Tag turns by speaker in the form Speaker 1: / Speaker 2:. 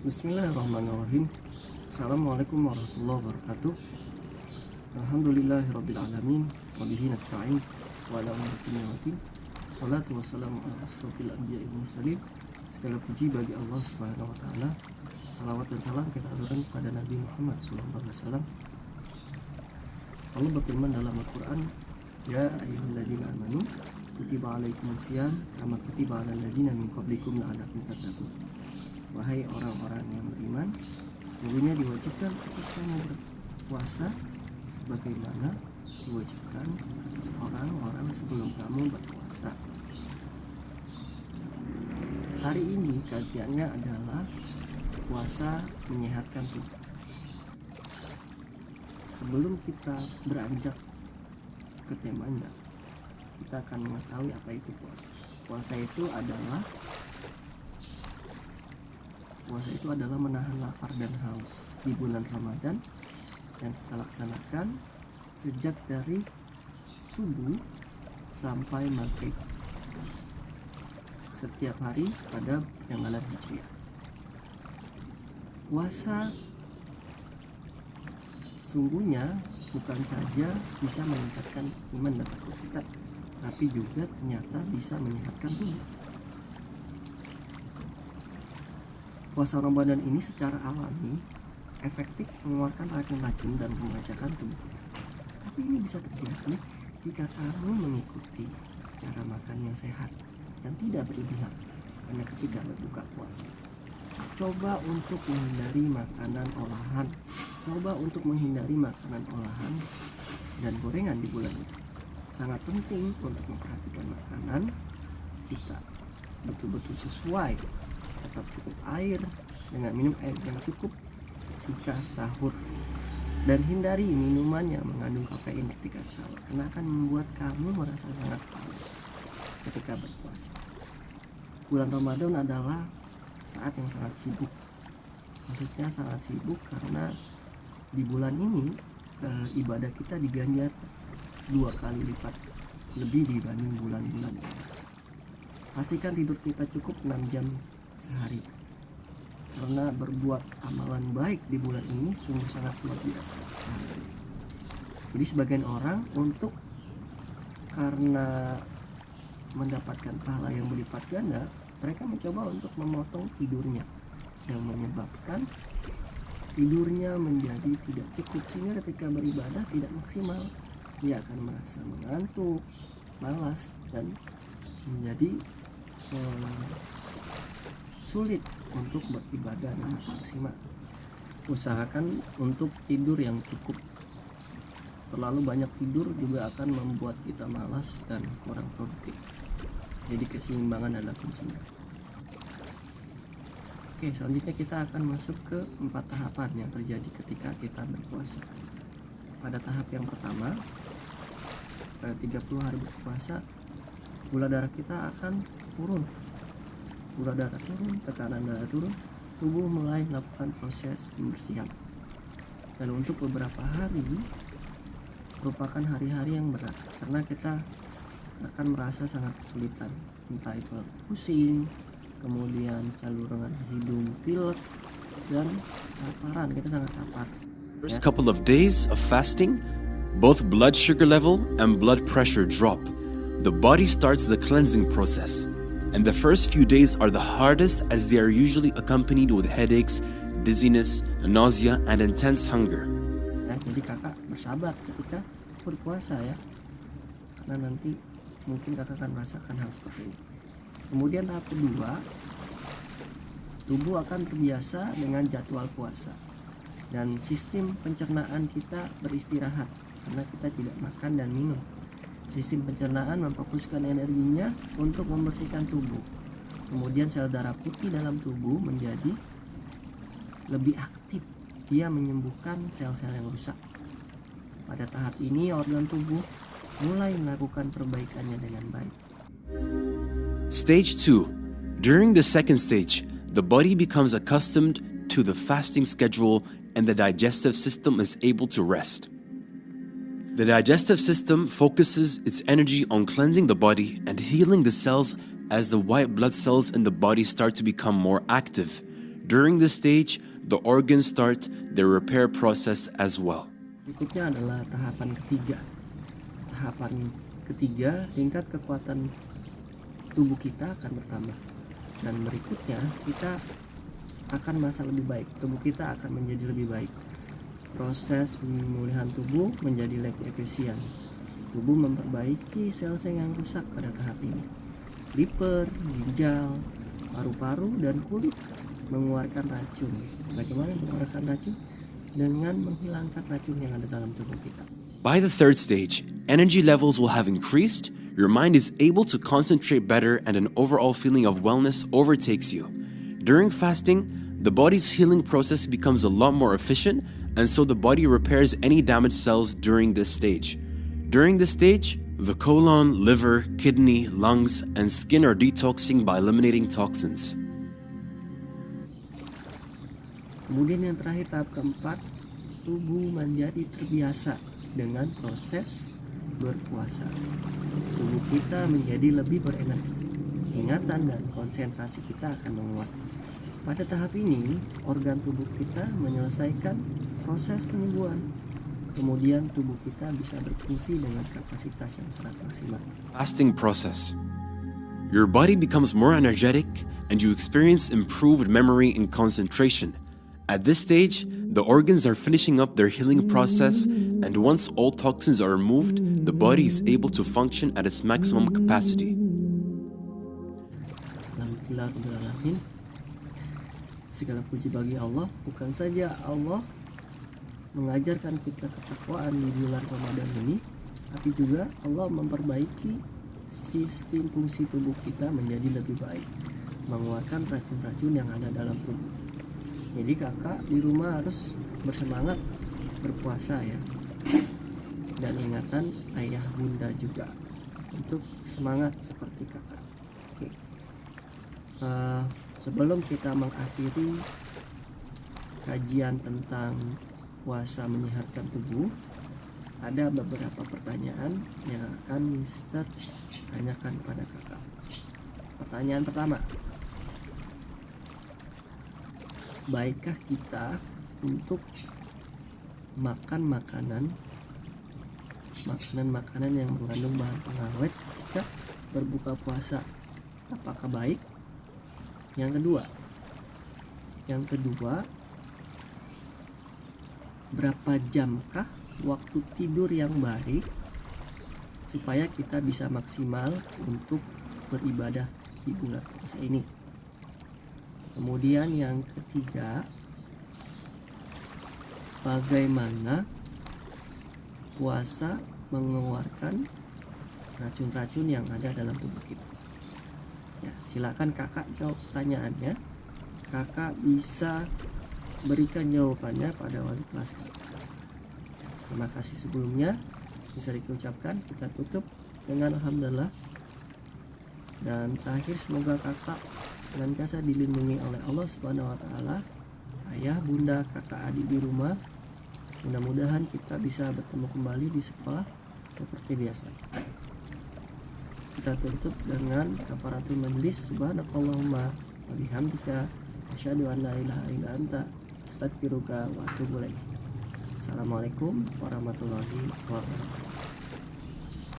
Speaker 1: Bismillahirrahmanirrahim. Assalamualaikum warahmatullahi wabarakatuh. Alhamdulillahirabbil alamin wa bihi nasta'in wa ala umuri dunya waddin. Shalatu wassalamu ala asrofil anbiya'i wal mursalin. Segala puji bagi Allah Subhanahu wa taala. Salawat dan salam kita aturkan kepada Nabi Muhammad sallallahu alaihi wasallam. Allah berfirman dalam Al-Qur'an, "Ya ayyuhalladzina amanu kutiba alaikumusiyam kama kutiba alal ladzina min qablikum la'allakum tattaqun." Wahai orang-orang yang beriman, sesungguhnya diwajibkan atas kamu berpuasa sebagaimana diwajibkan atas orang-orang sebelum kamu berpuasa. Hari ini kajiannya adalah puasa menyehatkan tubuh. Sebelum kita beranjak ke temanya, kita akan mengetahui apa itu puasa. Puasa itu adalah menahan lapar dan haus di bulan Ramadan yang kita laksanakan sejak dari subuh sampai maghrib setiap hari pada tanggalan Hijriah. Puasa sungguhnya bukan saja bisa meningkatkan iman dan takwa kita, tapi juga ternyata bisa menyehatkan tubuh. Puasa Ramadan ini secara alami efektif mengeluarkan racun-racun dan membacakan tubuh kita. Tapi ini bisa terjadi jika kamu mengikuti cara makan yang sehat dan tidak berlebihan. Karena ketika berbuka puasa, coba untuk menghindari makanan olahan. Coba untuk menghindari makanan olahan dan gorengan di bulan ini. Sangat penting untuk memperhatikan makanan kita betul-betul sesuai. Tetap cukup air dengan minum air yang cukup ketika sahur, dan hindari minuman yang mengandung kafein ketika sahur karena akan membuat kamu merasa sangat haus ketika berpuasa. Bulan Ramadan adalah saat yang sangat sibuk, maksudnya sangat sibuk karena di bulan ini ibadah kita diganjar 2 kali lipat lebih dibanding bulan-bulan biasa. Pastikan tidur kita cukup 6 jam sehari, karena berbuat amalan baik di bulan ini sungguh sangat luar biasa. Jadi sebagian orang karena mendapatkan pahala yang berlipat ganda, mereka mencoba untuk memotong tidurnya, yang menyebabkan tidurnya menjadi tidak cukup, sehingga ketika beribadah tidak maksimal. Dia akan merasa mengantuk, malas, dan menjadi sulit untuk beribadah dengan maksimal. Usahakan untuk tidur yang cukup. Terlalu banyak tidur juga akan membuat kita malas dan kurang produktif. Jadi keseimbangan adalah kuncinya. Oke, selanjutnya kita akan masuk ke 4 tahapan yang terjadi ketika kita berpuasa. Pada tahap yang pertama, pada 30 hari berpuasa, gula darah kita akan turun. Gula darah turun, tekanan darah turun, tubuh mulai melakukan proses pembersihan. Dan untuk beberapa hari merupakan hari-hari yang berat karena kita akan merasa sangat kesulitan, entah itu pusing, kemudian saluran hidung pilek, dan laparan. Kita sangat lapar.
Speaker 2: First couple of days of fasting, both blood sugar level and blood pressure drop. The body starts the cleansing process. And the first few days are the hardest as they are usually accompanied with headaches, dizziness, nausea, and intense hunger.
Speaker 1: Jadi kakak bersabar ketika berpuasa ya, karena nanti mungkin kakak akan merasakan hal seperti ini. Kemudian tahap kedua, tubuh akan terbiasa dengan jadwal puasa dan sistem pencernaan kita beristirahat karena kita tidak makan dan minum. Sistem pencernaan memfokuskan energinya untuk membersihkan tubuh. Kemudian sel darah putih dalam tubuh menjadi lebih aktif. Dia menyembuhkan sel-sel yang rusak. Pada tahap ini organ tubuh mulai melakukan perbaikannya dengan baik.
Speaker 2: Stage 2. During the second stage, the body becomes accustomed to the fasting schedule and the digestive system is able to rest. The digestive system focuses its energy on cleansing the body and healing the cells as the white blood cells in the body start to become more active, During this stage, the organs start their repair process as well.
Speaker 1: Berikutnya adalah tahapan ketiga. Tahapan ketiga, tingkat kekuatan tubuh kita akan bertambah. Dan berikutnya kita akan merasa lebih baik. Tubuh kita akan menjadi lebih baik. Proses pemulihan tubuh menjadi lebih efisien. Tubuh memperbaiki sel-sel yang rusak pada tahap ini. Liver, ginjal, paru-paru, dan kulit mengeluarkan racun. Bagaimana mengeluarkan racun? Dengan menghilangkan racun yang ada dalam tubuh kita.
Speaker 2: By the third stage, energy levels will have increased, your mind is able to concentrate better, and an overall feeling of wellness overtakes you. During fasting, the body's healing process becomes a lot more efficient, and so the body repairs any damaged cells during this stage. During this stage, the colon, liver, kidney, lungs, and skin are detoxing by eliminating toxins.
Speaker 1: Kemudian yang terakhir, tahap keempat, tubuh menjadi terbiasa dengan proses berpuasa. Tubuh kita menjadi lebih berenergi. Ingatan dan konsentrasi kita akan menguat. Pada tahap ini, organ tubuh kita menyelesaikan proses penyembuhan. Kemudian tubuh kita bisa berfungsi dengan kapasitas yang sangat maksimal.
Speaker 2: Fasting process. Your body becomes more energetic and you experience improved memory and concentration. At this stage, the organs are finishing up their healing process, and once all toxins are removed, the body is able to function at its maximum capacity.
Speaker 1: Alhamdulillahirrahmanirrahim. Segala puji bagi Allah. Bukan saja Allah mengajarkan kita ketakwaan di bulan Ramadan ini, tapi juga Allah memperbaiki sistem fungsi tubuh kita menjadi lebih baik, mengeluarkan racun-racun yang ada dalam tubuh. Jadi kakak di rumah harus bersemangat berpuasa ya, dan ingatan ayah bunda juga untuk semangat seperti kakak. Oke. Sebelum kita mengakhiri kajian tentang puasa menyehatkan tubuh, ada beberapa pertanyaan yang akan Mister tanyakan pada kakak. Pertanyaan pertama, baikkah kita untuk makan makanan yang mengandung bahan pengawet ketika berbuka puasa? Apakah baik? Yang kedua, berapa jamkah waktu tidur yang baik supaya kita bisa maksimal untuk beribadah di bulan puasa ini? Kemudian yang ketiga, bagaimana puasa mengeluarkan racun-racun yang ada dalam tubuh kita? Ya, silakan kakak jawab pertanyaannya. Kakak bisa berikan jawabannya pada wali kelas kakak. Terima kasih sebelumnya. Bisa diucapkan, kita tutup dengan alhamdulillah. Dan terakhir, semoga kakak senantiasa dilindungi oleh Allah Subhanahu wa taala, ayah, bunda, kakak, adik di rumah. Mudah-mudahan kita bisa bertemu kembali di sekolah seperti biasa. Kita tutup dengan kafaratul majlis. Subhanakallahumma wa bihamdika asyhadu an la ilaha illa anta astaghfiruka wa atubu ilaik. Assalamualaikum warahmatullahi wabarakatuh.